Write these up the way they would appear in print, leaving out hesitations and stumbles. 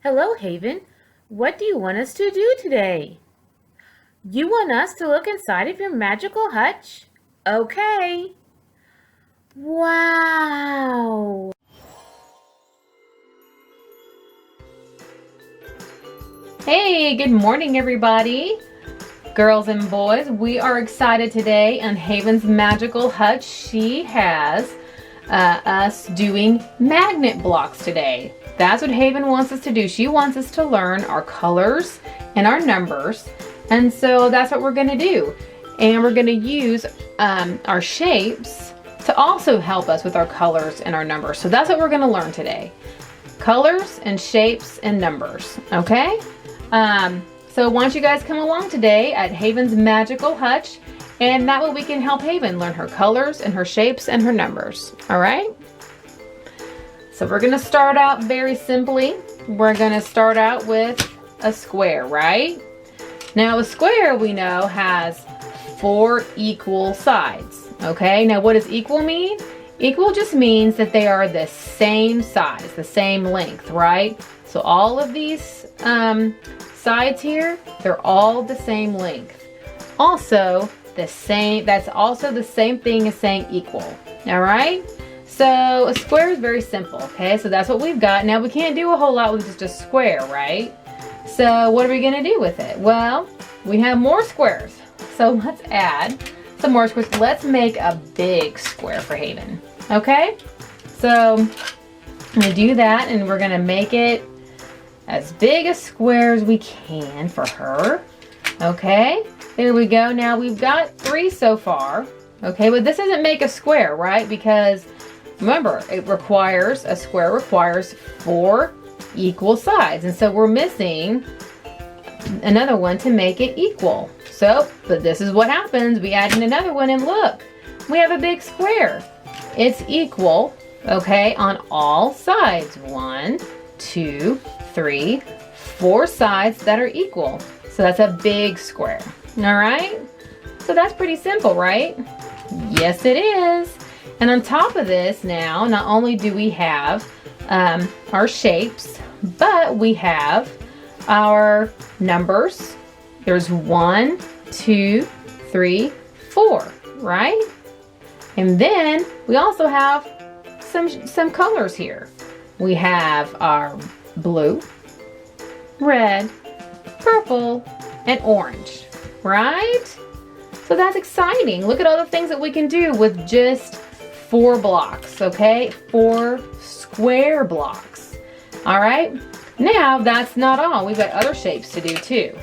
Hello, Haven. What do you want us to do today? You want us to look inside of your magical hutch? Okay. Wow. Hey, good morning, everybody. Girls and boys, we are excited today on Haven's Magical Hutch. She has us doing magnet blocks today. That's what Haven wants us to do. She wants us to learn our colors and our numbers. And so that's what we're going to do. And we're going to use our shapes to also help us with our colors and our numbers. So that's what we're going to learn today. Colors and shapes and numbers. Okay? So why don't you guys come along today at Haven's Magical Hutch, and that way we can help Haven learn her colors and her shapes and her numbers. All right? So we're going to start out very simply. We're going to start out with a square, right? Now a square, we know, has 4 equal sides. Okay? Now what does equal mean? Equal just means that they are the same size, the same length, right? So all of these sides here, they're all the same length. Also, that's also the same thing as saying equal. All right? So a square is very simple, okay? So that's what we've got. Now we can't do a whole lot with just a square, right? So what are we gonna do with it? Well, we have more squares. So let's add some more squares. Let's make a big square for Haven, okay? So I'm gonna do that, and we're gonna make it as big a square as we can for her. Okay, there we go. Now we've got 3 so far. Okay, but this doesn't make a square, right? Because remember, a square requires 4 equal sides. And so we're missing another one to make it equal. So, but this is what happens. We add in another one and look, we have a big square. It's equal, okay, on all sides. 1, 2, 3, 4 sides that are equal. So that's a big square. All right? So that's pretty simple, right? Yes, it is. And on top of this now, not only do we have our shapes, but we have our numbers. There's 1, 2, 3, 4, right? And then we also have some colors here. We have our blue, red, purple, and orange, right? So that's exciting. Look at all the things that we can do with just 4 blocks, okay? 4 square blocks. All right? Now, that's not all. We've got other shapes to do too.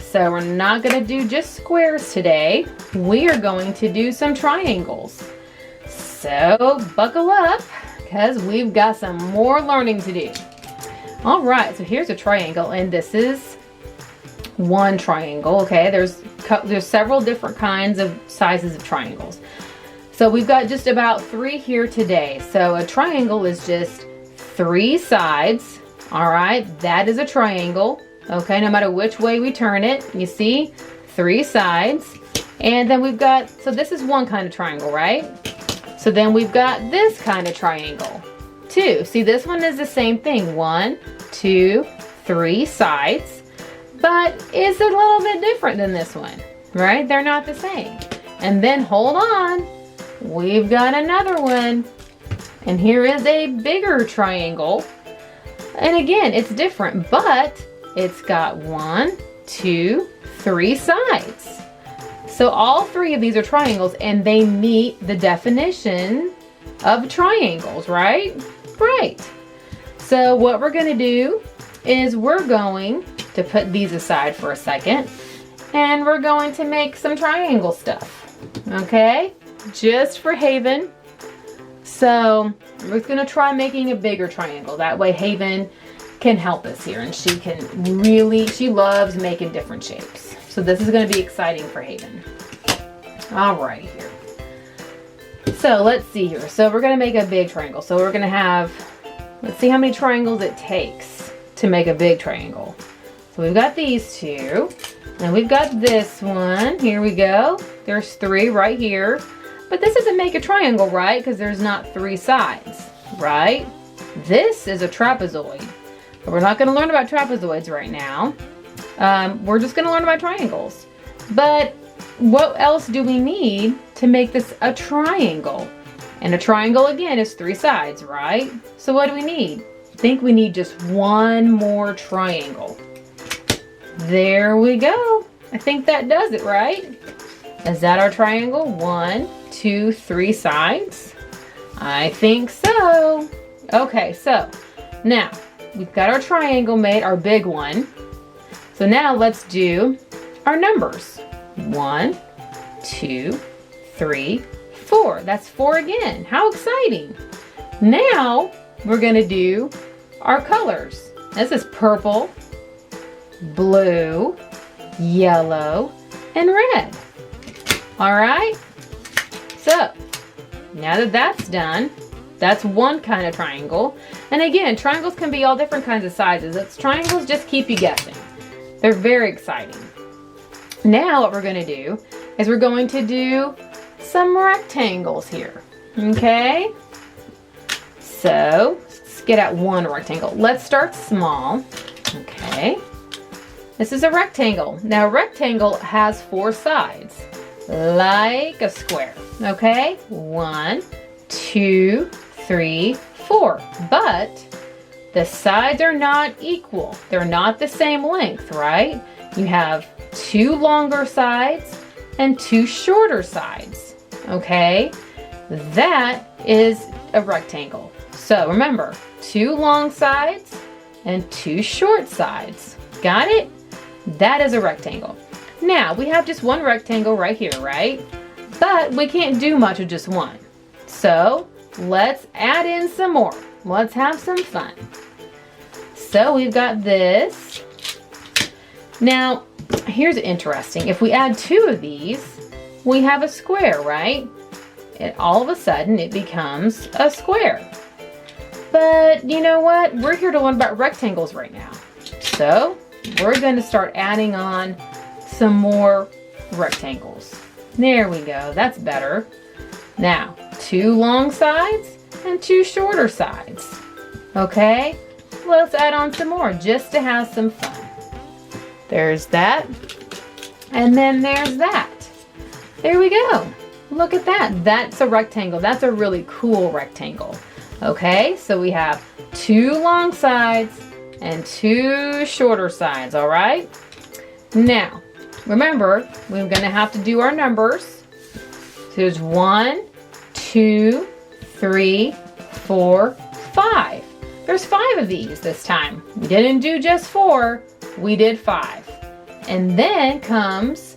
So we're not gonna do just squares today. We are going to do some triangles. So buckle up, because we've got some more learning to do. All right, so here's a triangle, and this is one triangle, okay? There's several different kinds of sizes of triangles. So we've got just about 3 here today. So a triangle is just 3 sides, all right? That is a triangle, okay? No matter which way we turn it, you see, 3 sides. And then we've got, so this is one kind of triangle, right? So then we've got this kind of triangle, 2. See, this one is the same thing. 1, 2, 3 sides, but it's a little bit different than this one, right? They're not the same. And then hold on, we've got another one, and here is a bigger triangle. And again, it's different, but it's got 1, 2, 3 sides. So all 3 of these are triangles, and they meet the definition of triangles, right? Right. So what we're going to do is we're going to put these aside for a second, and we're going to make some triangle stuff, okay? Just for Haven. So we're going to try making a bigger triangle. That way Haven can help us here, and she loves making different shapes. So this is going to be exciting for Haven. All right, here. So let's see here. So we're going to make a big triangle. So we're going to have, let's see how many triangles it takes to make a big triangle. So we've got these 2, and we've got this one. Here we go. There's 3 right here. But this doesn't make a triangle, right? Because there's not 3 sides, right? This is a trapezoid. But we're not going to learn about trapezoids right now. We're just going to learn about triangles. But what else do we need to make this a triangle? And a triangle, again, is 3 sides, right? So what do we need? I think we need just one more triangle. There we go. I think that does it, right? Is that our triangle? 1, 2, 3 sides? I think so. Okay, so now we've got our triangle made, our big one. So now let's do our numbers. 1, 2, 3, 4. That's 4 again. How exciting. Now we're going to do our colors. This is purple, blue, yellow, and red. All right. So now that that's done, that's one kind of triangle. And again, triangles can be all different kinds of sizes. Triangles just keep you guessing. They're very exciting. Now what we're going to do is we're going to do some rectangles here. Okay? So let's get out one rectangle. Let's start small. Okay. This is a rectangle. Now a rectangle has 4 sides, like a square. Okay? 1, 2, 3, 4. But the sides are not equal. They're not the same length, right? You have 2 longer sides and 2 shorter sides. Okay? That is a rectangle. So remember, 2 long sides and 2 short sides. Got it? That is a rectangle. Now, we have just one rectangle right here, right? But we can't do much with just one. So let's add in some more. Let's have some fun. So we've got this. Now, here's interesting. If we add 2 of these, we have a square, right? And all of a sudden, it becomes a square. But you know what? We're here to learn about rectangles right now. So we're going to start adding on some more rectangles. There we go. That's better. Now, 2 long sides and 2 shorter sides. Okay? Let's add on some more just to have some fun. There's that. And then there's that. There we go. Look at that. That's a rectangle. That's a really cool rectangle. Okay, so we have 2 long sides and 2 shorter sides, all right? Now, remember, we're going to have to do our numbers. So there's 1, 2, 3, 4, 5. There's 5 of these this time. We didn't do just 4, we did 5. And then comes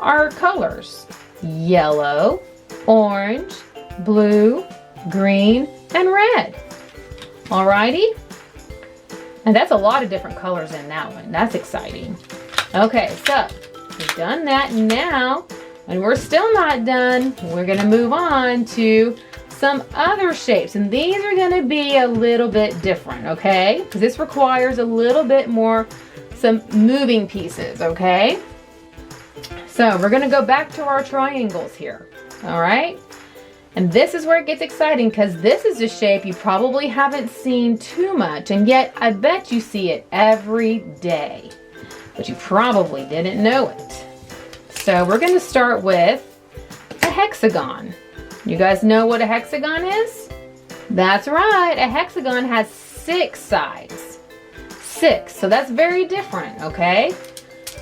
our colors. Yellow, orange, blue, green, and red. Alrighty? And that's a lot of different colors in that one. That's exciting. Okay, so we've done that. Now, and we're still not done, we're going to move on to some other shapes. And these are going to be a little bit different, okay? Because this requires a little bit more, some moving pieces, okay? So we're going to go back to our triangles here, all right? And this is where it gets exciting because this is a shape you probably haven't seen too much, and yet I bet you see it every day, but you probably didn't know it. So we're going to start with a hexagon. You guys know what a hexagon is? That's right, a hexagon has 6 sides. 6, so that's very different, okay?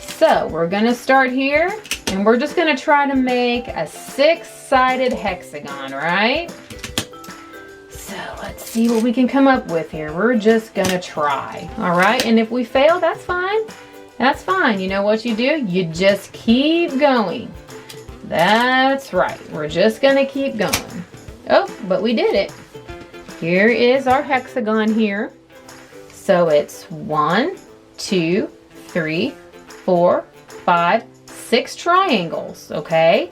So we're going to start here, and we're just going to try to make a 6-sided hexagon, right? So let's see what we can come up with here. We're just going to try, all right? And if we fail, that's fine. That's fine. You know what you do? You just keep going. That's right. We're just going to keep going. Oh, but we did it. Here is our hexagon here. So it's 1, 2, 3, 4, 5, 6 triangles, okay?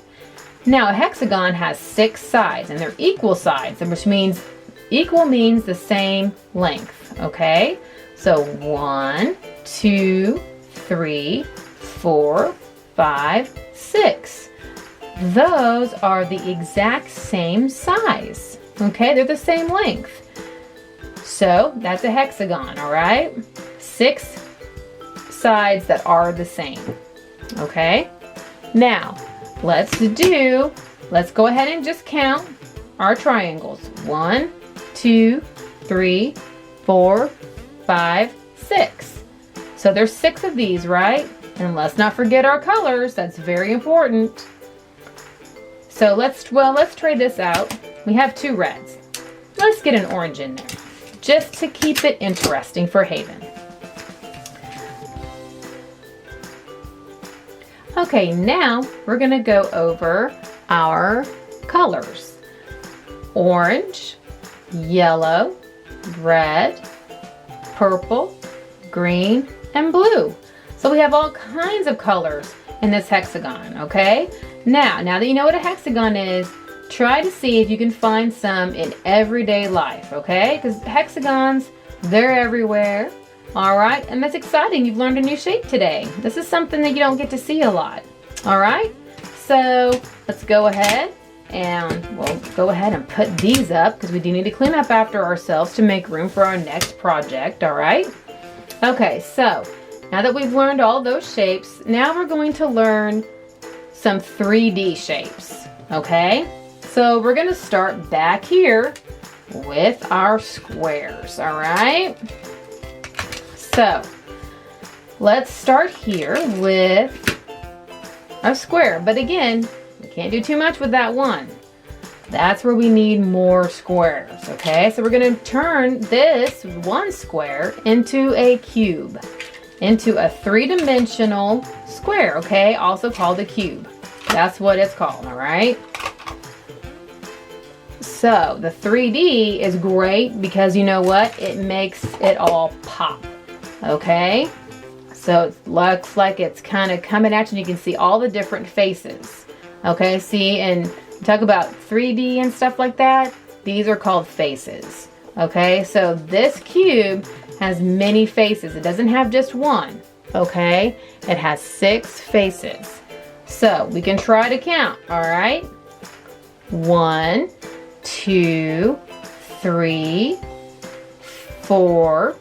Now a hexagon has 6 sides, and they're equal sides, which means equal means the same length, okay? So 1, 2, 3, 4, 5, 6. Those are the exact same size, okay? They're the same length. So that's a hexagon, all right? 6 sides that are the same, okay? Now, let's go ahead and just count our triangles. 1, 2, 3, 4, 5, 6. So there's 6 of these, right? And let's not forget our colors. That's very important. So let's try this out. We have 2 reds. Let's get an orange in there, just to keep it interesting for Haven. Okay, now we're gonna go over our colors. Orange, yellow, red, purple, green, and blue. So we have all kinds of colors in this hexagon, okay? Now that you know what a hexagon is, try to see if you can find some in everyday life, okay? Because hexagons, they're everywhere. All right, and that's exciting. You've learned a new shape today. This is something that you don't get to see a lot. All right, so let's go ahead and we'll go ahead and put these up because we do need to clean up after ourselves to make room for our next project, all right? Okay, so now that we've learned all those shapes, now we're going to learn some 3D shapes, okay? So we're gonna start back here with our squares, all right? So let's start here with a square, but again, we can't do too much with that one. That's where we need more squares, okay? So we're gonna turn this one square into a cube, into a 3-dimensional square, okay? Also called a cube. That's what it's called, all right? So the 3D is great because you know what? It makes it all pop. Okay, so it looks like it's kind of coming at you and you can see all the different faces. Okay, see, and talk about 3D and stuff like that, these are called faces. Okay, so this cube has many faces. It doesn't have just one, okay? It has 6 faces. So we can try to count, all right? 1, 2, 3, 4,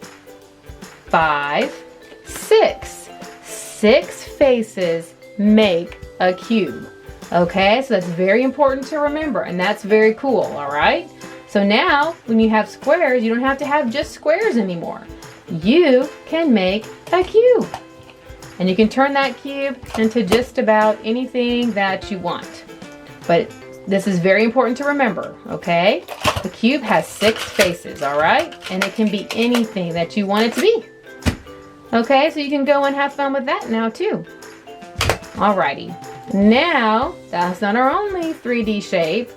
5, 6. 6 faces make a cube. Okay, so that's very important to remember, and that's very cool, all right? So now, when you have squares, you don't have to have just squares anymore. You can make a cube. And you can turn that cube into just about anything that you want. But this is very important to remember, okay? The cube has 6 faces, all right? And it can be anything that you want it to be. Okay, so you can go and have fun with that now too. Alrighty, now that's not our only 3D shape.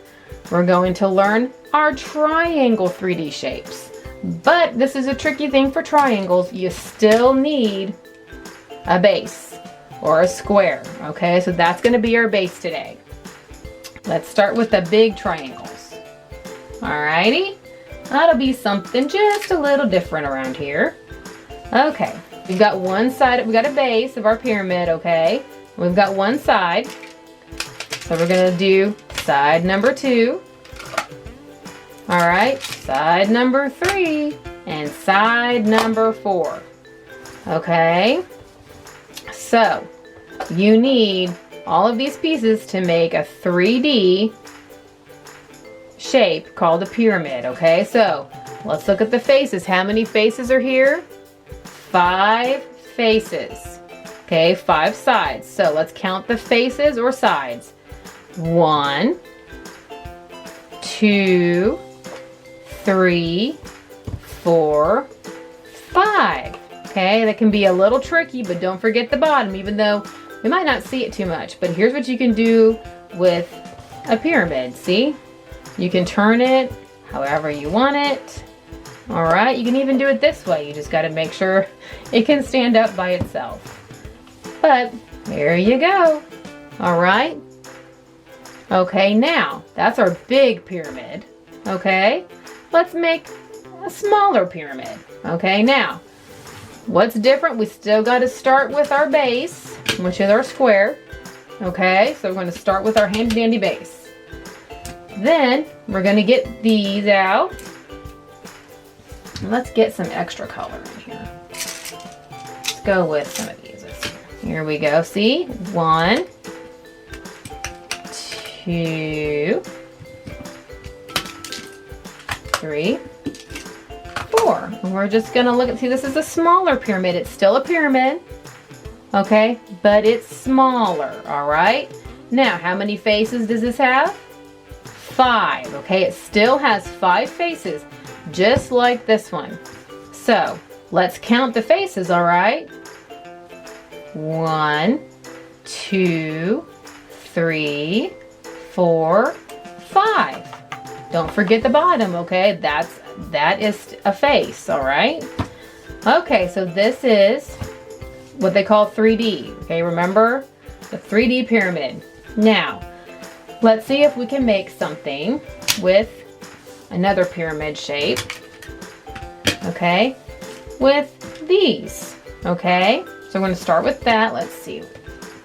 We're going to learn our triangle 3D shapes. But this is a tricky thing for triangles. You still need a base or a square, okay? So that's gonna be our base today. Let's start with the big triangles. Alrighty, that'll be something just a little different around here. Okay, we've got one side, we got a base of our pyramid, okay? We've got one side. So we're gonna do side number 2. Alright, side number 3 and side number 4. Okay, so you need all of these pieces to make a 3D shape called a pyramid, okay? So let's look at the faces. How many faces are here? 5 faces. Okay, 5 sides. So let's count the faces or sides. 1, 2, 3, 4, 5. Okay, that can be a little tricky, but don't forget the bottom, even though we might not see it too much. But here's what you can do with a pyramid, see? You can turn it however you want it. All right, you can even do it this way. You just got to make sure it can stand up by itself. But there you go. All right. Okay, now that's our big pyramid. Okay, let's make a smaller pyramid. Okay, now what's different? We still got to start with our base, which is our square. Okay, so we're going to start with our handy dandy base. Then we're going to get these out. Let's get some extra color in here. Let's go with some of these. Here we go. See? 1, 2, 3, 4. And we're just going to look at, see, this is a smaller pyramid. It's still a pyramid, okay, but it's smaller, all right? Now, how many faces does this have? 5, okay? It still has 5 faces, just like this one. So, let's count the faces, all right? 1, 2, 3, 4, 5. Don't forget the bottom, okay? That is a face, all right? Okay, so this is what they call 3D, okay? Remember the 3D pyramid. Now, let's see if we can make something with another pyramid shape, okay? With these, okay? So we're going to start with that. Let's see.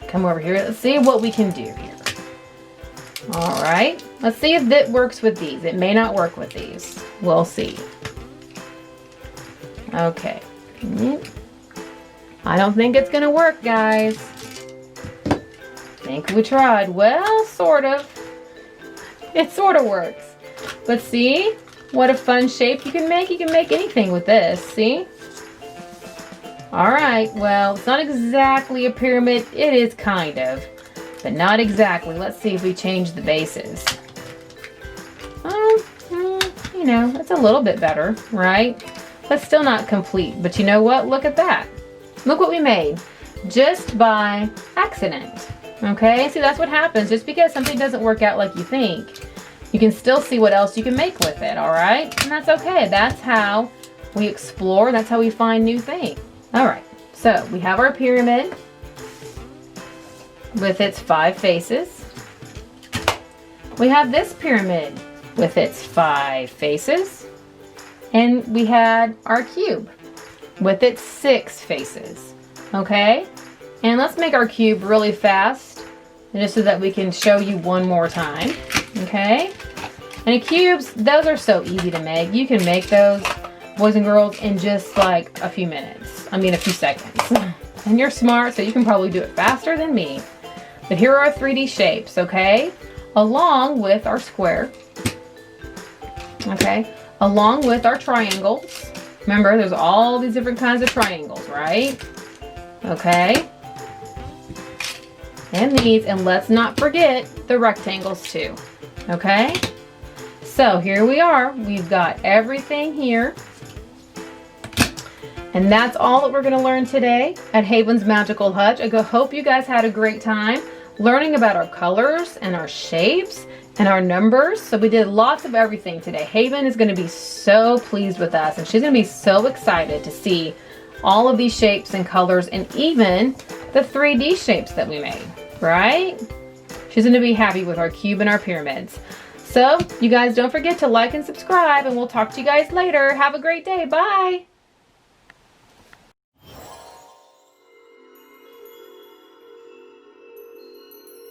Come over here. Let's see what we can do here. All right. Let's see if that works with these. It may not work with these. We'll see. Okay. I don't think it's going to work, guys. Think we tried. Well, sort of. It sort of works. But see what a fun shape you can make? You can make anything with this. See? All right. Well, it's not exactly a pyramid. It is kind of. But not exactly. Let's see if we change the bases. You know, it's a little bit better, right? But still not complete. But you know what? Look at that. Look what we made. Just by accident. Okay? See, that's what happens. Just because something doesn't work out like you think, you can still see what else you can make with it, all right? And that's okay. That's how we explore. That's how we find new things. All right. So, we have our pyramid with its 5 faces. We have this pyramid with its 5 faces. And we had our cube with its 6 faces. Okay? And let's make our cube really fast, just so that we can show you one more time. Okay? And cubes, those are so easy to make. You can make those, boys and girls, in just like a few minutes. I mean, a few seconds. And you're smart, so you can probably do it faster than me. But here are our 3D shapes, okay? Along with our square. Okay? Along with our triangles. Remember, there's all these different kinds of triangles, right? Okay? And these, and let's not forget the rectangles too. Okay? So here we are. We've got everything here. And that's all that we're going to learn today at Haven's Magical Hutch. I hope you guys had a great time learning about our colors and our shapes and our numbers. So we did lots of everything today. Haven is going to be so pleased with us, and she's going to be so excited to see all of these shapes and colors, and even the 3D shapes that we made, right? She's going to be happy with our cube and our pyramids. So you guys don't forget to like and subscribe, and we'll talk to you guys later. Have a great day. Bye.